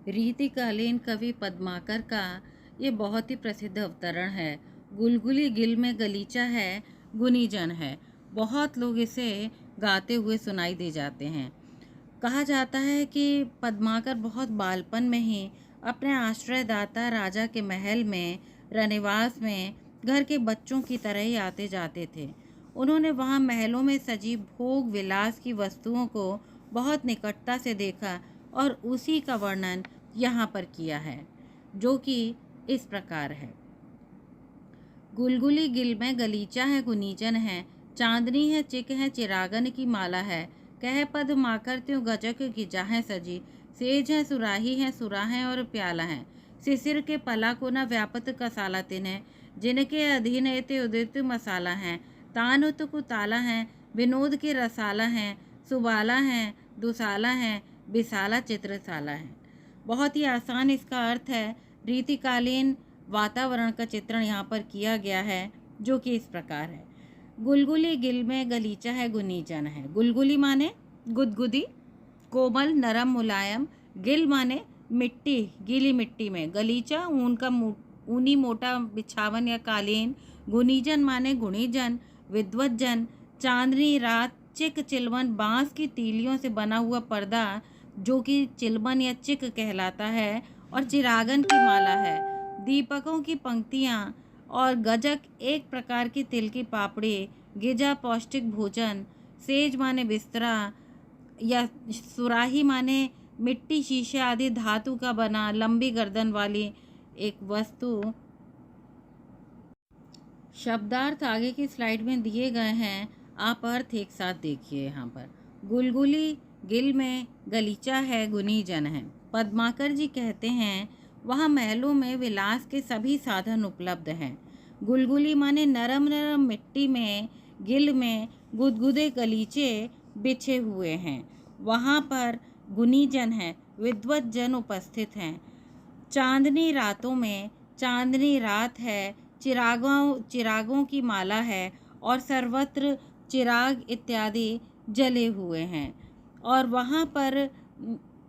रीतिकालीन कवि पद्माकर का ये बहुत ही प्रसिद्ध अवतरण है। गुलगुली गिल में गलीचा है, गुनीजन है। बहुत लोग इसे गाते हुए सुनाई दे जाते हैं। कहा जाता है कि पद्माकर बहुत बालपन में ही अपने आश्रयदाता राजा के महल में रनिवास में घर के बच्चों की तरह ही आते जाते थे। उन्होंने वहाँ महलों में सजी भोग विलास की वस्तुओं को बहुत निकटता से देखा और उसी का वर्णन यहाँ पर किया है, जो कि इस प्रकार है। गुलगुली गिल में गलीचा है, गुनीजन है। चांदनी है, चिक है, चिरागन की माला है। कह पद माकर त्यों गजक गिजा है सजी। सेज है, सुराही है, सुरा है और प्याला है। सिसिर के पला को न व्यापत कसाला तिन है। जिनके अधीन एते उदित मसाला है। तान उत कुताला है, विनोद के रसाला है। सुबाला है, दुसाला है, बिसाला चित्रसाला है। बहुत ही आसान इसका अर्थ है। रीतिकालीन वातावरण का चित्रण यहाँ पर किया गया है, जो कि इस प्रकार है। गुलगुली गिल में गलीचा है, गुनीजन है। गुलगुली माने गुदगुदी, कोमल, नरम, मुलायम। गिल माने मिट्टी, गीली मिट्टी में। गलीचा ऊन का ऊनी मोटा बिछावन या कालीन। गुनीजन माने गुणीजन, विद्वत जन। चांदनी रात, चिक चिलवन, बांस की तीलियों से बना हुआ पर्दा, जो कि चिलवन या चिक कहलाता है, और चिरागन की माला है। दीपकों की पंक्तियाँ और गजक एक प्रकार की तिल की पापड़ी। गिजा पौष्टिक भोजन। सेज माने बिस्तरा या सुराही माने मिट्टी, शीशे आदि धातु का बना लंबी गर्दन वाली एक वस्तु। शब्दार्थ आगे की स्लाइड में दिए गए हैं, आप अर्थ एक साथ देखिए। यहाँ पर गुलगुली गिल में गलीचा है, गुनीजन है। पद्माकर जी कहते हैं वहाँ महलों में विलास के सभी साधन उपलब्ध हैं। गुलगुली माने नरम नरम मिट्टी में, गिल में गुदगुदे गलीचे बिछे हुए हैं। वहाँ पर गुनीजन है, विद्वत जन उपस्थित हैं। चांदनी रातों में, चांदनी रात है, चिरागों की माला है और सर्वत्र चिराग इत्यादि जले हुए हैं। और वहाँ पर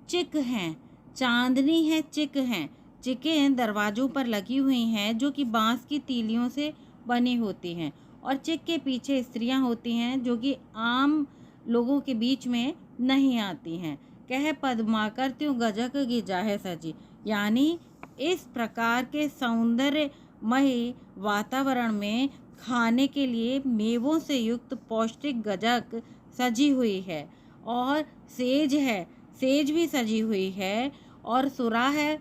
चिक हैं, चांदनी है, चिक हैं। चिकें दरवाज़ों पर लगी हुई हैं, जो कि बांस की तीलियों से बनी होती हैं। और चिक के पीछे स्त्रियां होती हैं, जो कि आम लोगों के बीच में नहीं आती हैं। कह पद्माकर त्यों गजक गिजा है सजी, यानी इस प्रकार के सौंदर्यमय वातावरण में खाने के लिए मेवों से युक्त पौष्टिक गजक सजी हुई है। और सेज है, सेज भी सजी हुई है। और सुरा है,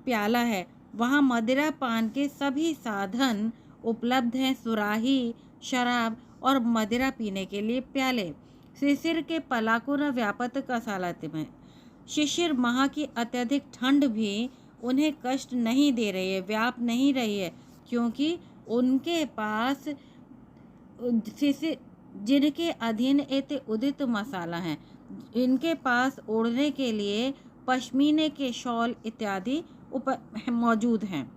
प्याला है। वहाँ मदिरा पान के सभी साधन उपलब्ध हैं। सुराही, शराब और मदिरा पीने के लिए प्याले। शिशिर के पलाकों न व्यापत कसालत में। शिशिर माह की अत्यधिक ठंड भी उन्हें कष्ट नहीं दे रही है, व्याप नहीं रही है, क्योंकि उनके पास जिनके अधीन एते उदित मसाला हैं, इनके पास ओढ़ने के लिए पश्मीने के शॉल इत्यादि मौजूद हैं।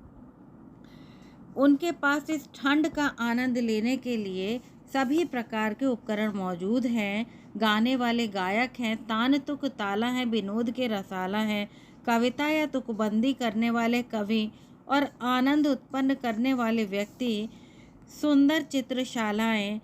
उनके पास इस ठंड का आनंद लेने के लिए सभी प्रकार के उपकरण मौजूद हैं। गाने वाले गायक हैं, तान तुक ताला है, विनोद के रसाला हैं। कविता या तुकबंदी करने वाले कवि और आनंद उत्पन्न करने वाले व्यक्ति, सुंदर चित्रशालाएं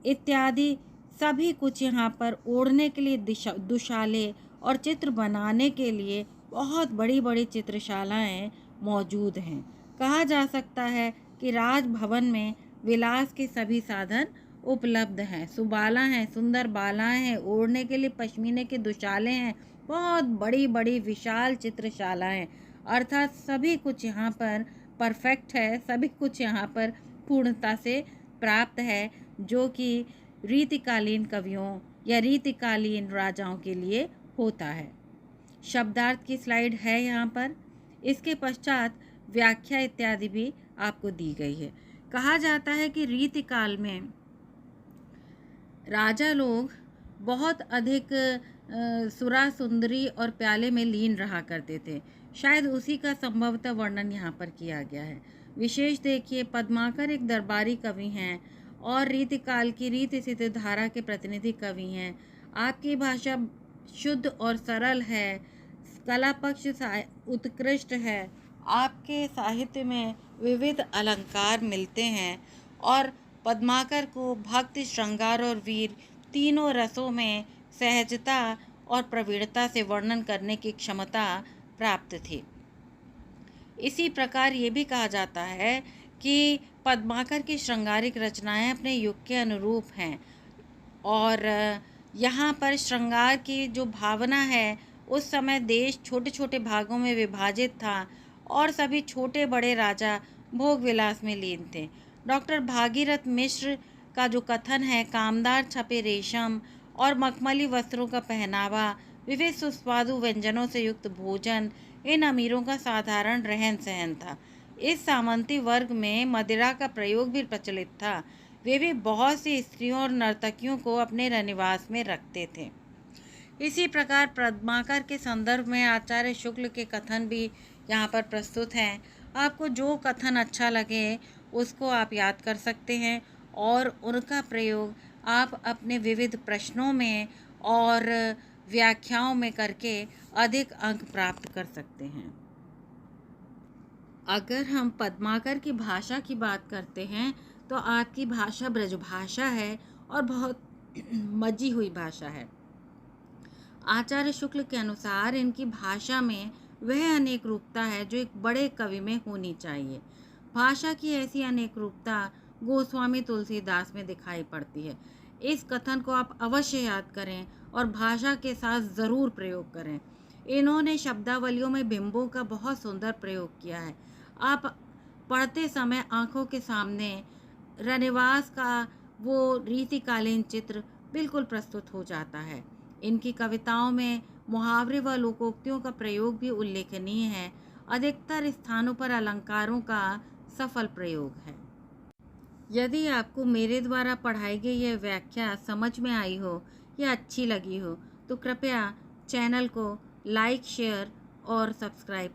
इत्यादि सभी कुछ यहाँ पर ओढ़ने के लिए दुशाले और चित्र बनाने के लिए बहुत बड़ी बड़ी चित्रशालाएं मौजूद हैं। कहा जा सकता है कि राजभवन में विलास के सभी साधन उपलब्ध हैं। सुबाला हैं, सुंदर बालाएं हैं, ओढ़ने के लिए पश्मीने के दुशाले हैं, बहुत बड़ी बड़ी विशाल चित्रशालाएं। अर्थात सभी कुछ यहाँ पर परफेक्ट है, सभी कुछ यहाँ पर पूर्णता से प्राप्त है, जो कि रीतिकालीन कवियों या रीतिकालीन राजाओं के लिए होता है। शब्दार्थ की स्लाइड है यहाँ पर। इसके पश्चात व्याख्या इत्यादि भी आपको दी गई है। कहा जाता है कि रीतिकाल में राजा लोग बहुत अधिक सुरा सुंदरी और प्याले में लीन रहा करते थे। शायद उसी का संभवतः वर्णन यहाँ पर किया गया है। विशेष देखिए, पद्माकर एक दरबारी कवि हैं और रीतिकाल की रीति सिद्ध धारा के प्रतिनिधि कवि हैं। आपकी भाषा शुद्ध और सरल है, कला पक्ष उत्कृष्ट है। आपके साहित्य में विविध अलंकार मिलते हैं और पद्माकर को भक्ति, श्रृंगार और वीर तीनों रसों में सहजता और प्रवीणता से वर्णन करने की क्षमता प्राप्त थी। इसी प्रकार ये भी कहा जाता है कि पद्माकर की श्रृंगारिक रचनाएं अपने युग के अनुरूप हैं और यहाँ पर श्रृंगार की जो भावना है, उस समय देश छोटे छोटे भागों में विभाजित था और सभी छोटे बड़े राजा भोग विलास में लीन थे। डॉक्टर भागीरथ मिश्र का जो कथन है, कामदार छपे रेशम और मखमली वस्त्रों का पहनावा, विविध सुस्वादु व्यंजनों से युक्त भोजन, इन अमीरों का साधारण रहन सहन था। इस सामंती वर्ग में मदिरा का प्रयोग भी प्रचलित था। वे भी बहुत सी स्त्रियों और नर्तकियों को अपने रनिवास में रखते थे। इसी प्रकार पद्माकर के संदर्भ में आचार्य शुक्ल के कथन भी यहाँ पर प्रस्तुत हैं। आपको जो कथन अच्छा लगे उसको आप याद कर सकते हैं और उनका प्रयोग आप अपने विविध प्रश्नों में और व्याख्याओं में करके अधिक अंक प्राप्त कर सकते हैं। अगर हम पद्माकर की भाषा की बात करते हैं तो आपकी भाषा ब्रजभाषा है और बहुत मजी हुई भाषा है। आचार्य शुक्ल के अनुसार इनकी भाषा में वह अनेक रूपता है जो एक बड़े कवि में होनी चाहिए। भाषा की ऐसी अनेक रूपता गोस्वामी तुलसीदास में दिखाई पड़ती है। इस कथन को आप अवश्य याद करें और भाषा के साथ ज़रूर प्रयोग करें। इन्होंने शब्दावलियों में बिंबों का बहुत सुंदर प्रयोग किया है। आप पढ़ते समय आँखों के सामने रनिवास का वो रीतिकालीन चित्र बिल्कुल प्रस्तुत हो जाता है। इनकी कविताओं में मुहावरे व लोकोक्तियों का प्रयोग भी उल्लेखनीय है। अधिकतर स्थानों पर अलंकारों का सफल प्रयोग है। यदि आपको मेरे द्वारा पढ़ाई गई यह व्याख्या समझ में आई हो या अच्छी लगी हो तो कृपया चैनल को लाइक, शेयर और सब्सक्राइब